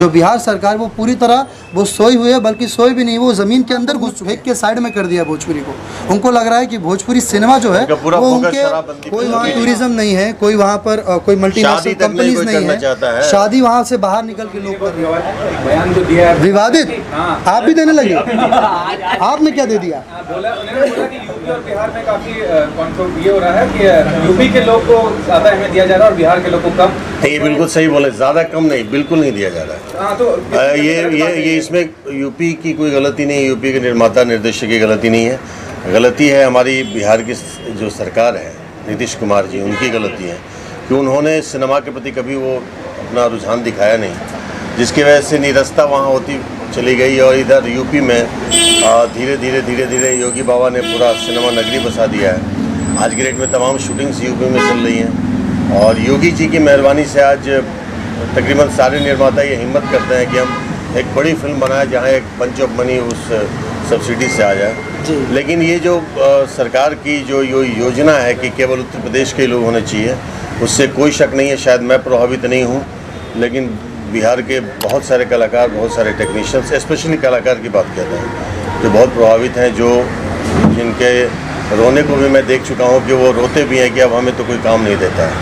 जो बिहार सरकार वो पूरी तरह वो सोई हुई है, बल्कि सोई भी नहीं, वो ज़मीन के अंदर घुस फेंक के साइड में कर दिया भोजपुरी को। उनको लग रहा है कि भोजपुरी सिनेमा जो है वो उनके कोई वहाँ टूरिज्म नहीं है, कोई वहाँ पर कोई मल्टीनेशनल कंपनीज नहीं है, शादी वहाँ से बाहर निकल के लोग बयान तो दिया है विवादित। आप भी देने लगे, आपने क्या दे दिया? यूपी और बिहार में काफी ये हो रहा है कि यूपी के लोग को ज्यादा अहमियत दिया जा रहा है और बिहार के लोग को कम। ये बिल्कुल सही बोले, ज़्यादा कम नहीं, बिल्कुल नहीं दिया जा रहा है। तो ये इसमें यूपी की कोई गलती नहीं है, यूपी के निर्माता निर्देशक की गलती नहीं है, गलती है हमारी बिहार की जो सरकार है, नीतीश कुमार जी, उनकी गलती है कि उन्होंने सिनेमा के प्रति कभी वो अपना रुझान दिखाया नहीं, जिसकी वजह से निरस्ता वहाँ होती चली गई। और इधर यूपी में धीरे धीरे योगी बाबा ने पूरा सिनेमा नगरी बसा दिया है। आज की डेट में तमाम शूटिंग्स यूपी में चल रही हैं और योगी जी की मेहरबानी से आज तकरीबन सारे निर्माता ये हिम्मत करते हैं कि हम एक बड़ी फिल्म बनाएं जहाँ एक बंच ऑफ मनी उस सब्सिडी से आ जाए। लेकिन ये जो सरकार की जो योजना है कि केवल उत्तर प्रदेश के लोग होने चाहिए, उससे कोई शक नहीं है, शायद मैं प्रभावित नहीं हूँ, लेकिन बिहार के बहुत सारे कलाकार, बहुत सारे टेक्नीशियंस, स्पेशली कलाकार की बात कहते हैं, जो बहुत प्रभावित हैं, जो जिनके रोने को भी मैं देख चुका हूँ कि वो रोते भी हैं कि अब हमें तो कोई काम नहीं देता है,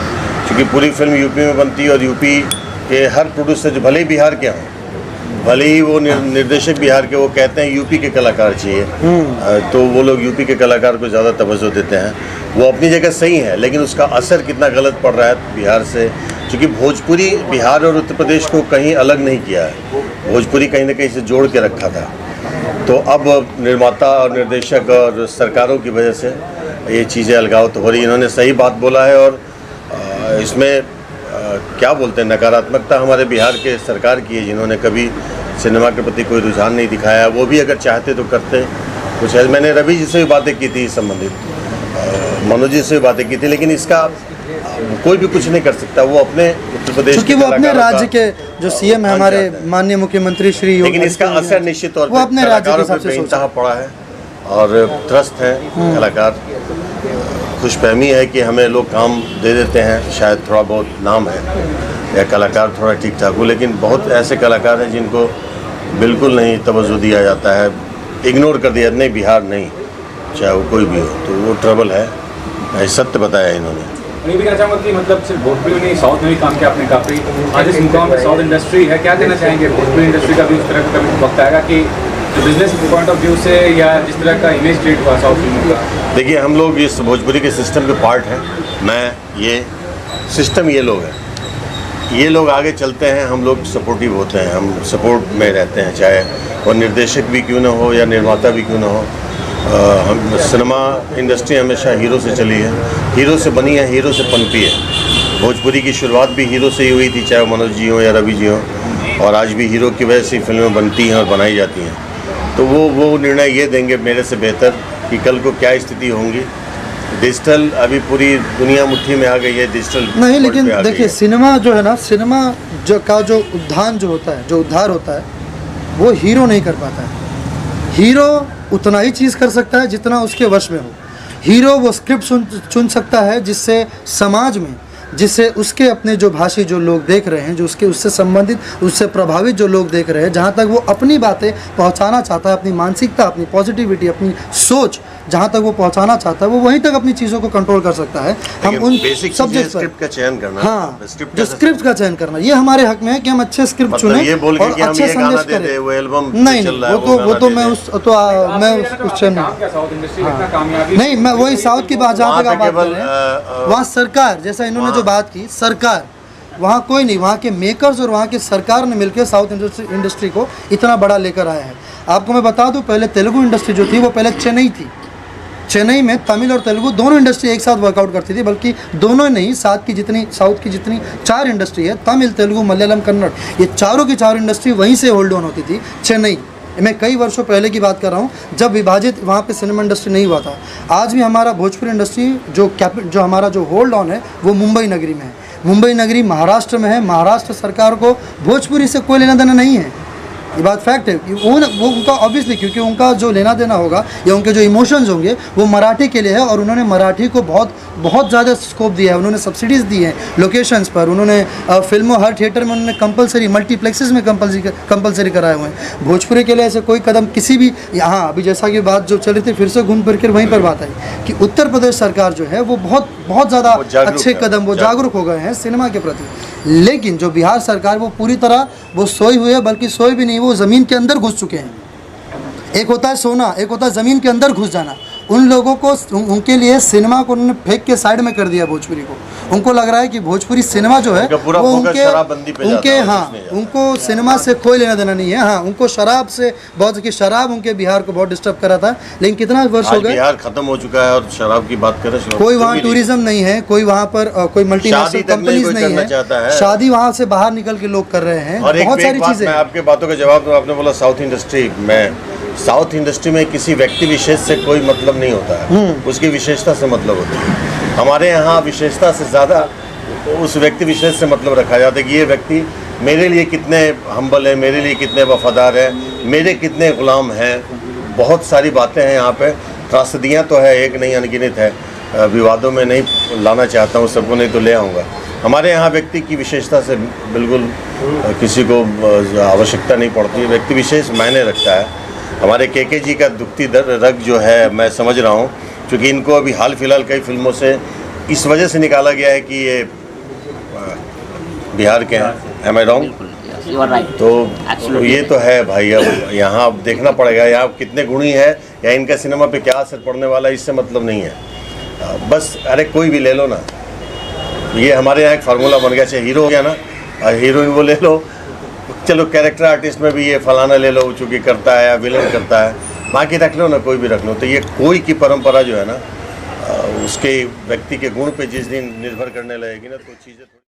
क्योंकि पूरी फिल्म यूपी में बनती है और यूपी के हर प्रोड्यूसर भले ही बिहार के हों, भले ही वो निर्देशक बिहार के, वो कहते हैं यूपी के कलाकार चाहिए, तो वो लोग यूपी के कलाकार को ज़्यादा तवज्जो देते हैं। वो अपनी जगह सही है, लेकिन उसका असर कितना गलत पड़ रहा है बिहार से, क्योंकि भोजपुरी बिहार और उत्तर प्रदेश को कहीं अलग नहीं किया है, भोजपुरी कहीं ना कहीं से जोड़ के रखा था। तो अब निर्माता और निर्देशक और सरकारों की वजह से ये चीज़ें अलगाव तो हो रही। इन्होंने सही बात बोला है और इसमें क्या बोलते हैं, नकारात्मकता हमारे बिहार के सरकार की है, जिन्होंने कभी सिनेमा के प्रति कोई रुझान नहीं दिखाया। वो भी अगर चाहते तो करते कुछ है। मैंने रवि जी से भी बातें की थी संबंधित, मनोज जी से भी बातें की थी, लेकिन इसका कोई भी कुछ नहीं कर सकता। वो अपने उत्तर प्रदेश क्योंकि वो अपने राज्य के जो सीएम है हमारे माननीय मुख्यमंत्री श्री योगी, लेकिन इसका असर निश्चित तौर पर अपने राज्य के हिसाब से बेइंतहा पड़ा है और त्रस्त हैं कलाकार। खुशफहमी है कि हमें लोग काम दे देते हैं, शायद थोड़ा बहुत नाम है या कलाकार थोड़ा ठीक ठाक हो, लेकिन बहुत ऐसे कलाकार हैं जिनको बिल्कुल नहीं तवज्जो दिया जाता है, इग्नोर कर दिया, नहीं बिहार नहीं, चाहे वो कोई भी हो, तो वो ट्रबल है। सत्य बताया इन्होंने। मैं भी कहना चाहूँगा कि मतलब सिर्फ भोजपुरी नहीं, साउथ में भी काम किया आपने काफ़ी। आज इस मुकाम पर साउथ इंडस्ट्री है, क्या कहना चाहेंगे? भोजपुरी इंडस्ट्री का भी उस तरह का कभी वक्त आएगा कि बिजनेस पॉइंट ऑफ व्यू से या जिस तरह का इमेज क्रिएट हुआ साउथ फिल्मों का? देखिए, हम लोग इस भोजपुरी के सिस्टम के पार्ट हैं। मैं ये सिस्टम, ये लोग हैं, ये लोग आगे चलते हैं, हम लोग सपोर्टिव होते हैं, हम सपोर्ट में रहते हैं, चाहे वो निर्देशक भी क्यों ना हो या निर्माता भी क्यों ना हो। हम सिनेमा इंडस्ट्री हमेशा हीरो से चली है, हीरो से बनी है, हीरो से पनपी है। भोजपुरी की शुरुआत भी हीरो से ही हुई थी, चाहे मनोज जी हो या रवि जी हो, और आज भी हीरो की वजह से फिल्में बनती हैं और बनाई जाती हैं। तो वो निर्णय ये देंगे मेरे से बेहतर कि कल को क्या स्थिति होंगी। डिजिटल अभी पूरी दुनिया मुट्ठी में आ गई है, डिजिटल नहीं, लेकिन देखिए सिनेमा जो है ना, सिनेमा जो उद्धान जो होता है, जो उद्धार होता है, वो हीरो नहीं कर पाता है। हीरो उतना ही चीज़ कर सकता है जितना उसके वश में हो। हीरो वो स्क्रिप्ट चुन सकता है जिससे समाज में, जिससे उसके अपने जो भाषी जो लोग देख रहे हैं, जो उससे संबंधित, उससे प्रभावित जो लोग देख रहे हैं, जहाँ तक वो अपनी बातें पहुँचाना चाहता है, अपनी मानसिकता, अपनी पॉजिटिविटी, अपनी सोच जहाँ तक वो पहुँचाना चाहता है, वो वहीं तक अपनी चीज़ों को कंट्रोल कर सकता है। हम उन सब्जेक्ट स्क्रिप्ट का चयन करना, हाँ, जो स्क्रिप्ट का चयन करना, ये हमारे हक में है कि हम अच्छे स्क्रिप्ट चुनें और अच्छे संदेश करें। वो एल्बम नहीं, वो तो मैं उस नहीं, मैं वही साउथ की बात, जहाँ तक आप बात कर रहे हैं, वहाँ सरकार, जैसा इन्होंने जो बात की, सरकार वहाँ कोई नहीं, वहाँ के मेकर्स और वहाँ की सरकार ने मिलकर साउथ इंडस्ट्री को इतना बड़ा लेकर आया है। आपको मैं बता दूँ, पहले तेलुगु इंडस्ट्री जो थी वो पहले चेन्नई थी। चेन्नई में तमिल और तेलुगु दोनों इंडस्ट्री एक साथ वर्कआउट करती थी, बल्कि दोनों नहीं, साउथ की जितनी 4 इंडस्ट्री है, तमिल, तेलुगु, मलयालम, कन्नड़, ये चारों की चारों इंडस्ट्री वहीं से होल्ड ऑन होती थी। चेन्नई, मैं कई वर्षों पहले की बात कर रहा हूँ, जब विभाजित वहाँ पे सिनेमा इंडस्ट्री नहीं हुआ था। आज भी हमारा भोजपुरी इंडस्ट्री जो हमारा जो होल्ड ऑन है वो मुंबई नगरी में है। मुंबई नगरी महाराष्ट्र में है। महाराष्ट्र सरकार को भोजपुरी से कोई लेना देना नहीं है। ये बात फैक्ट है कि वो उनका ऑब्वियसली, क्योंकि उनका जो लेना देना होगा या उनके जो इमोशंस होंगे वो मराठी के लिए है, और उन्होंने मराठी को बहुत ज़्यादा स्कोप दिया है। उन्होंने सब्सिडीज़ दी हैं लोकेशंस पर, उन्होंने फिल्मों हर थिएटर में उन्होंने कंपलसरी मल्टीप्लेक्सेस में कंपलसरी कराए हुए हैं। भोजपुरी के लिए ऐसे कोई कदम किसी भी, यहाँ अभी जैसा कि बात जो चल रही थी फिर से घूम फिर कर वहीं पर बात आई कि उत्तर प्रदेश सरकार जो है वो बहुत ज़्यादा अच्छे कदम, वो जागरूक हो गए हैं सिनेमा के प्रति। लेकिन जो बिहार सरकार वो पूरी तरह वो सोई हुई है, बल्कि सोई भी नहीं, वो ज़मीन के अंदर घुस चुके हैं। एक होता है सोना, एक होता है ज़मीन के अंदर घुस जाना। उन लोगों को, उनके लिए सिनेमा को उन्होंने फेंक के साइड में कर दिया भोजपुरी को। उनको लग रहा है कि भोजपुरी सिनेमा जो है वो उनके हाँ, उनको सिनेमा से कोई लेना देना नहीं है। हाँ, उनको शराब से बहुत, कि शराब उनके बिहार को बहुत डिस्टर्ब करा था, लेकिन कितना वर्ष हो गए, बिहार खत्म हो चुका है और शराब की बात करें, कोई वहाँ टूरिज्म नहीं है, कोई वहाँ पर कोई मल्टीनेशनल कंपनीज नहीं है, शादी वहाँ से बाहर निकल के लोग कर रहे हैं, बहुत सारी चीज़ें। मैं आपके बातों का जवाब दूं, आपने बोला साउथ इंडस्ट्री में, साउथ इंडस्ट्री में किसी व्यक्ति विशेष से कोई मतलब नहीं होता है, उसकी विशेषता से मतलब होता है। हमारे यहाँ विशेषता से ज़्यादा उस व्यक्ति विशेष से मतलब रखा जाता है कि ये व्यक्ति मेरे लिए कितने हम्बल है, मेरे लिए कितने वफादार है, मेरे कितने गुलाम हैं। बहुत सारी बातें हैं यहाँ पे, त्रासदियाँ तो है, एक नहीं अनगिनत है। विवादों में नहीं लाना चाहता हूँ सबको, नहीं तो ले आऊँगा। हमारे यहाँ व्यक्ति की विशेषता से बिल्कुल किसी को आवश्यकता नहीं पड़ती है, व्यक्ति विशेष मायने रखता है। हमारे के जी का दुखती रग जो है, मैं समझ रहा हूँ, क्योंकि इनको अभी हाल फिलहाल कई फिल्मों से इस वजह से निकाला गया है कि ये बिहार के हैं। Am I wrong? तो ये तो है भाई, अब यहाँ देखना पड़ेगा यहाँ कितने गुणी है या इनका सिनेमा पे क्या असर पड़ने वाला है, इससे मतलब नहीं है। बस अरे कोई भी ले लो ना, ये हमारे यहाँ एक फार्मूला बन गया, चाहे हीरो हो गया ना, हीरोइन वो ले लो, चलो कैरेक्टर आर्टिस्ट में भी ये फलाना ले लो चूँकि करता है या विलन करता है, बाकी रख लो ना, कोई भी रख लो। तो ये कोई की परंपरा जो है ना, उसके व्यक्ति के गुण पे जिस दिन निर्भर करने लगेगी ना, तो चीज़ें